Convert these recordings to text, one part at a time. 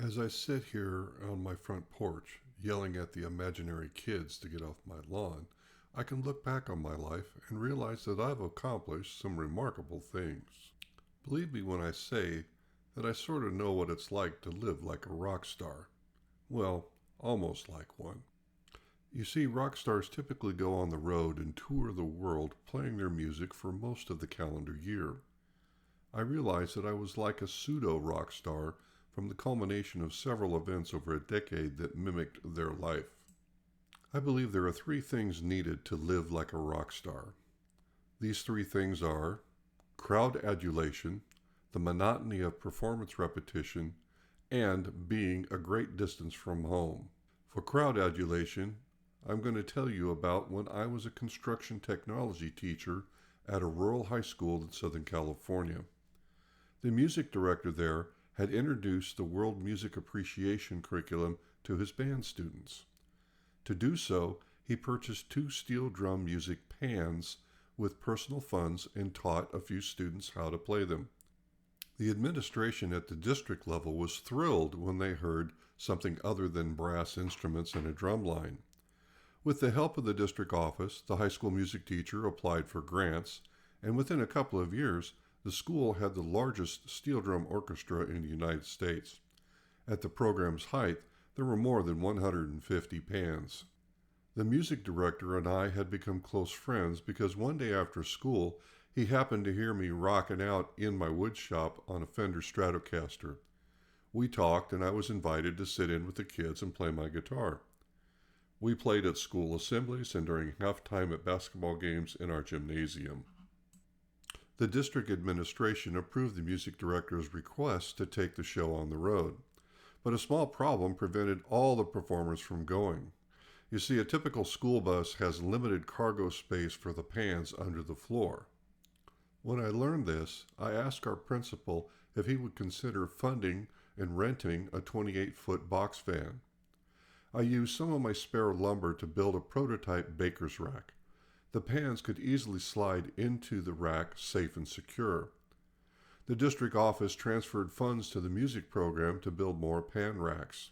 As I sit here on my front porch, yelling at the imaginary kids to get off my lawn, I can look back on my life and realize that I've accomplished some remarkable things. Believe me when I say that I sort of know what it's like to live like a rock star. Well, almost like one. You see, rock stars typically go on the road and tour the world playing their music for most of the calendar year. I realized that I was like a pseudo rock star from the culmination of several events over a decade that mimicked their life. I believe there are three things needed to live like a rock star. These three things are crowd adulation, the monotony of performance repetition, and being a great distance from home. For crowd adulation, I'm going to tell you about when I was a construction technology teacher at a rural high school in Southern California. The music director there had introduced the World Music Appreciation curriculum to his band students. To do so, he purchased 2 steel drum music pans with personal funds and taught a few students how to play them. The administration at the district level was thrilled when they heard something other than brass instruments and a drum line. With the help of the district office, the high school music teacher applied for grants, and within a couple of years, the school had the largest steel drum orchestra in the United States. At the program's height, there were more than 150 pans. The music director and I had become close friends because one day after school, he happened to hear me rocking out in my wood shop on a Fender Stratocaster. We talked, and I was invited to sit in with the kids and play my guitar. We played at school assemblies and during halftime at basketball games in our gymnasium. The district administration approved the music director's request to take the show on the road, but a small problem prevented all the performers from going. You see, a typical school bus has limited cargo space for the pans under the floor. When I learned this, I asked our principal if he would consider funding and renting a 28-foot box van. I used some of my spare lumber to build a prototype baker's rack. The pans could easily slide into the rack safe and secure. The district office transferred funds to the music program to build more pan racks.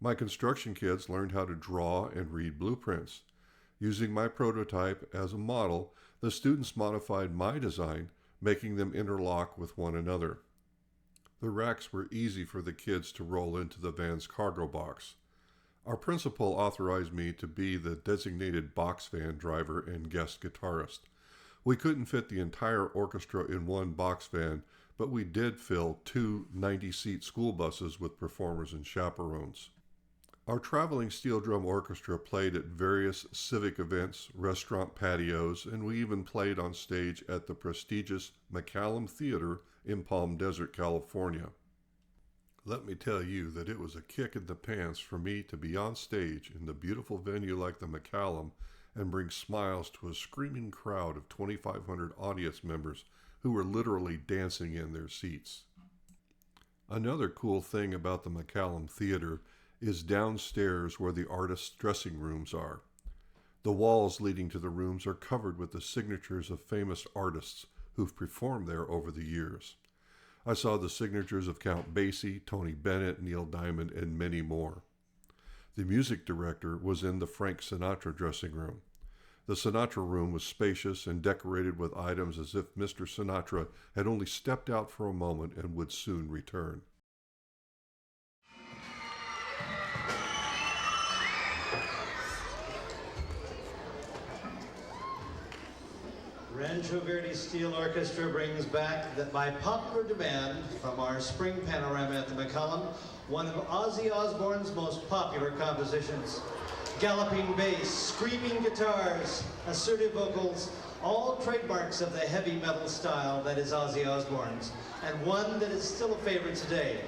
My construction kids learned how to draw and read blueprints. Using my prototype as a model, the students modified my design, making them interlock with one another. The racks were easy for the kids to roll into the van's cargo box. Our principal authorized me to be the designated box van driver and guest guitarist. We couldn't fit the entire orchestra in one box van, but we did fill 2 90-seat school buses with performers and chaperones. Our traveling steel drum orchestra played at various civic events, restaurant patios, and we even played on stage at the prestigious McCallum Theater in Palm Desert, California. Let me tell you that it was a kick in the pants for me to be on stage in the beautiful venue like the McCallum and bring smiles to a screaming crowd of 2,500 audience members who were literally dancing in their seats. Another cool thing about the McCallum Theater is downstairs where the artists' dressing rooms are. The walls leading to the rooms are covered with the signatures of famous artists who've performed there over the years. I saw the signatures of Count Basie, Tony Bennett, Neil Diamond, and many more. The music director was in the Frank Sinatra dressing room. The Sinatra room was spacious and decorated with items as if Mr. Sinatra had only stepped out for a moment and would soon return. Rancho Verde Steel Orchestra brings back, by popular demand from our spring panorama at the McCallum, one of Ozzy Osbourne's most popular compositions. Galloping bass, screaming guitars, assertive vocals, all trademarks of the heavy metal style that is Ozzy Osbourne's, and one that is still a favorite today.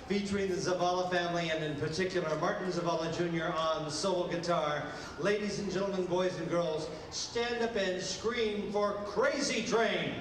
Featuring the Zavala family, and in particular Martin Zavala Jr. on solo guitar. Ladies and gentlemen, boys and girls, stand up and scream for Crazy Train!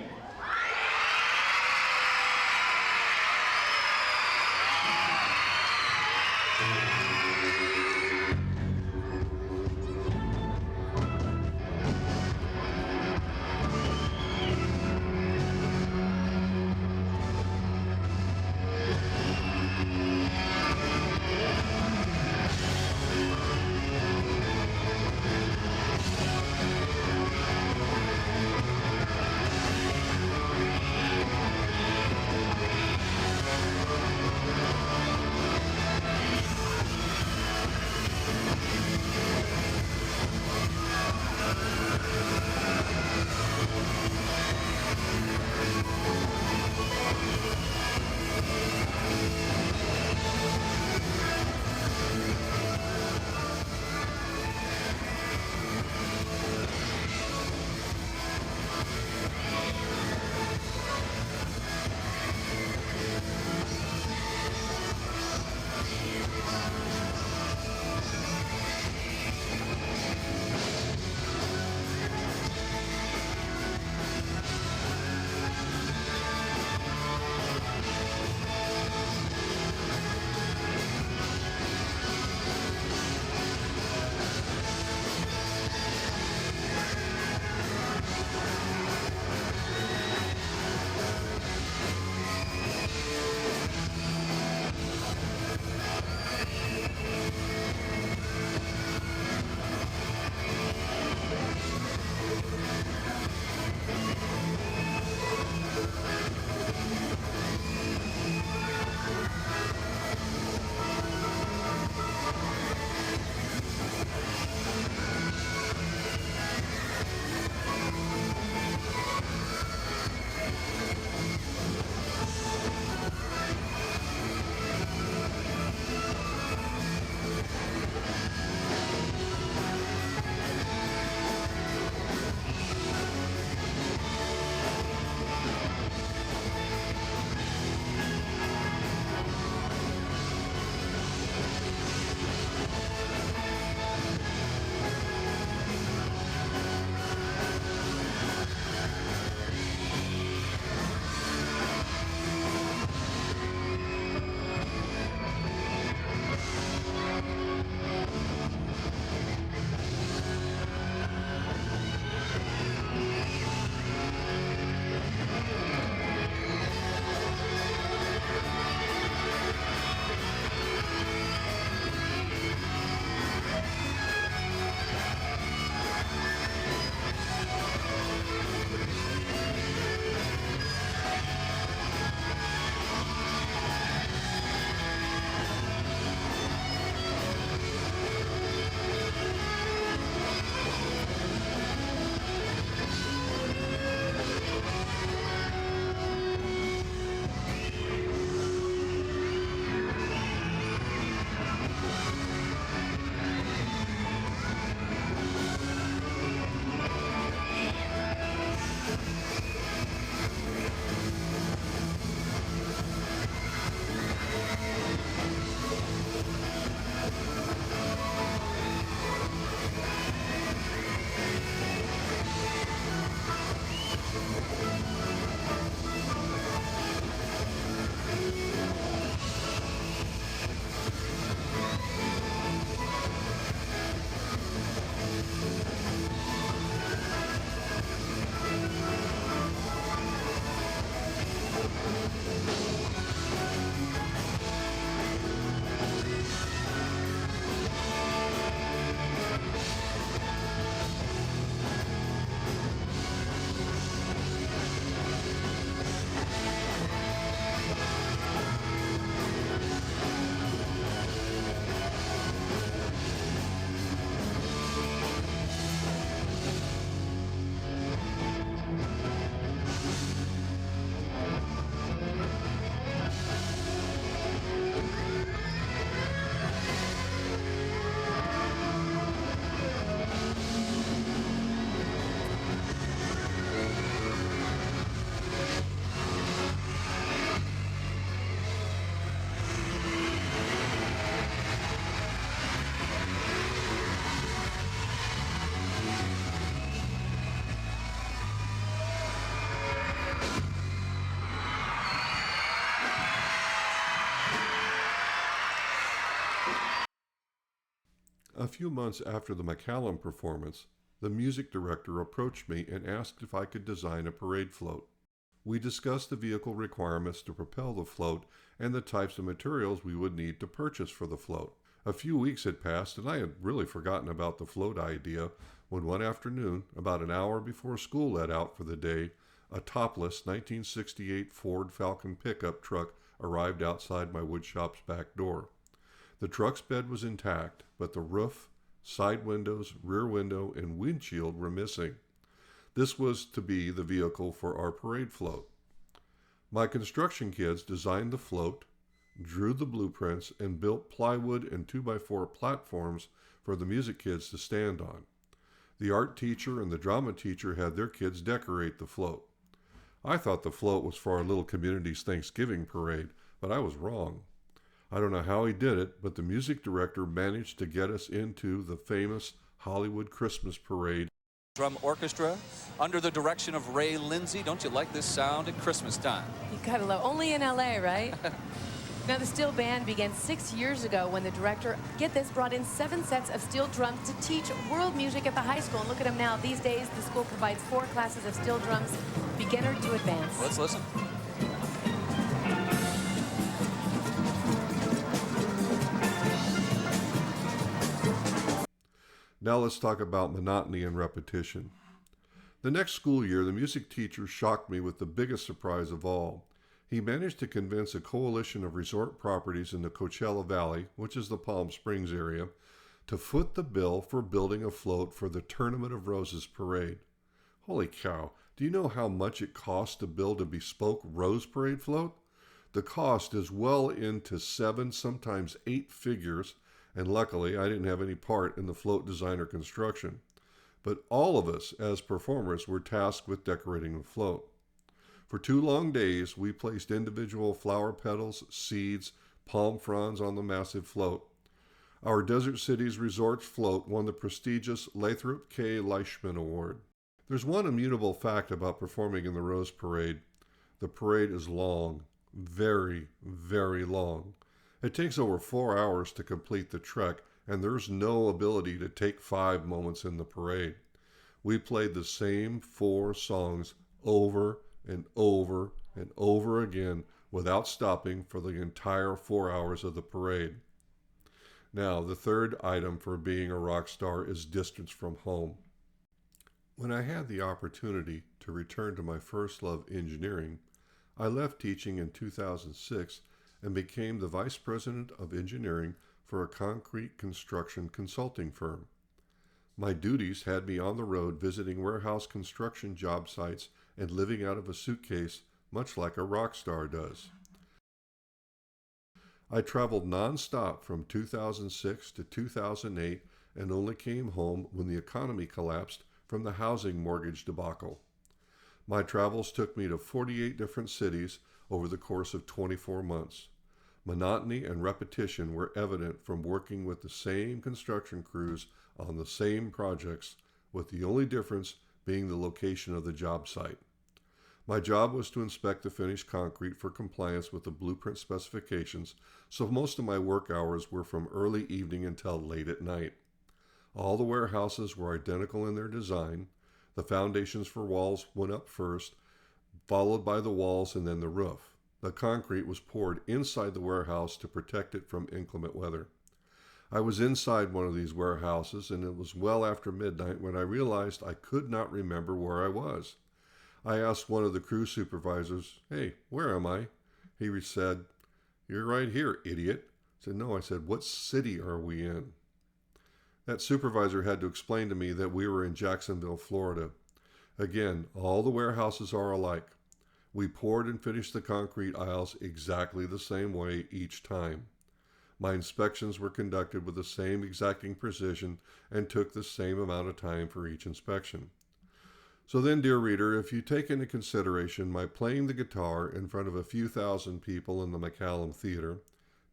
A few months after the McCallum performance, the music director approached me and asked if I could design a parade float. We discussed the vehicle requirements to propel the float and the types of materials we would need to purchase for the float. A few weeks had passed and I had really forgotten about the float idea when one afternoon, about an hour before school let out for the day, a topless 1968 Ford Falcon pickup truck arrived outside my woodshop's back door. The truck's bed was intact, but the roof, side windows, rear window, and windshield were missing. This was to be the vehicle for our parade float. My construction kids designed the float, drew the blueprints, and built plywood and 2x4 platforms for the music kids to stand on. The art teacher and the drama teacher had their kids decorate the float. I thought the float was for our little community's Thanksgiving parade, but I was wrong. I don't know how he did it, but the music director managed to get us into the famous Hollywood Christmas parade. Drum orchestra under the direction of Ray Lindsay. Don't you like this sound at Christmas time? You gotta love, only in LA, right? Now, the steel band began 6 years ago when the director, get this, brought in 7 sets of steel drums to teach world music at the high school. And look at them now. These days, the school provides 4 classes of steel drums, beginner to advanced. Let's listen. Now let's talk about monotony and repetition. The next school year, the music teacher shocked me with the biggest surprise of all. He managed to convince a coalition of resort properties in the Coachella Valley, which is the Palm Springs area, to foot the bill for building a float for the Tournament of Roses parade. Holy cow, do you know how much it costs to build a bespoke Rose Parade float? The cost is well into 7, sometimes 8 figures, and luckily I didn't have any part in the float design or construction. But all of us as performers were tasked with decorating the float. For 2 long days, we placed individual flower petals, seeds, palm fronds on the massive float. Our Desert Cities Resorts float won the prestigious Lathrop K. Leishman Award. There's one immutable fact about performing in the Rose Parade. The parade is long, very, very long. It takes over 4 hours to complete the trek, and there's no ability to take 5 moments in the parade. We played the same 4 songs over and over and over again without stopping for the entire 4 hours of the parade. Now, the third item for being a rock star is distance from home. When I had the opportunity to return to my first love, engineering, I left teaching in 2006 and became the Vice President of Engineering for a concrete construction consulting firm. My duties had me on the road visiting warehouse construction job sites and living out of a suitcase, much like a rock star does. I traveled nonstop from 2006 to 2008 and only came home when the economy collapsed from the housing mortgage debacle. My travels took me to 48 different cities over the course of 24 months. Monotony and repetition were evident from working with the same construction crews on the same projects, with the only difference being the location of the job site. My job was to inspect the finished concrete for compliance with the blueprint specifications, so most of my work hours were from early evening until late at night. All the warehouses were identical in their design. The foundations for walls went up first, followed by the walls and then the roof. The concrete was poured inside the warehouse to protect it from inclement weather. I was inside one of these warehouses, and it was well after midnight when I realized I could not remember where I was. I asked one of the crew supervisors, "Hey, where am I?" He said, "You're right here, idiot." I said, "No," I said, "what city are we in?" That supervisor had to explain to me that we were in Jacksonville, Florida. Again, all the warehouses are alike. We poured and finished the concrete aisles exactly the same way each time. My inspections were conducted with the same exacting precision and took the same amount of time for each inspection. So then, dear reader, if you take into consideration my playing the guitar in front of a few thousand people in the McCallum Theater,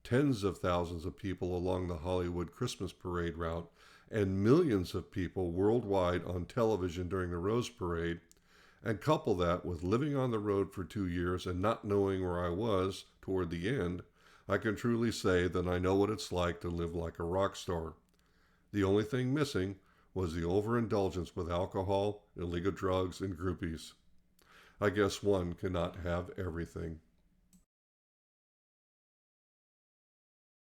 tens of thousands of people along the Hollywood Christmas Parade route, and millions of people worldwide on television during the Rose Parade, and couple that with living on the road for 2 years and not knowing where I was toward the end, I can truly say that I know what it's like to live like a rock star. The only thing missing was the overindulgence with alcohol, illegal drugs, and groupies. I guess one cannot have everything.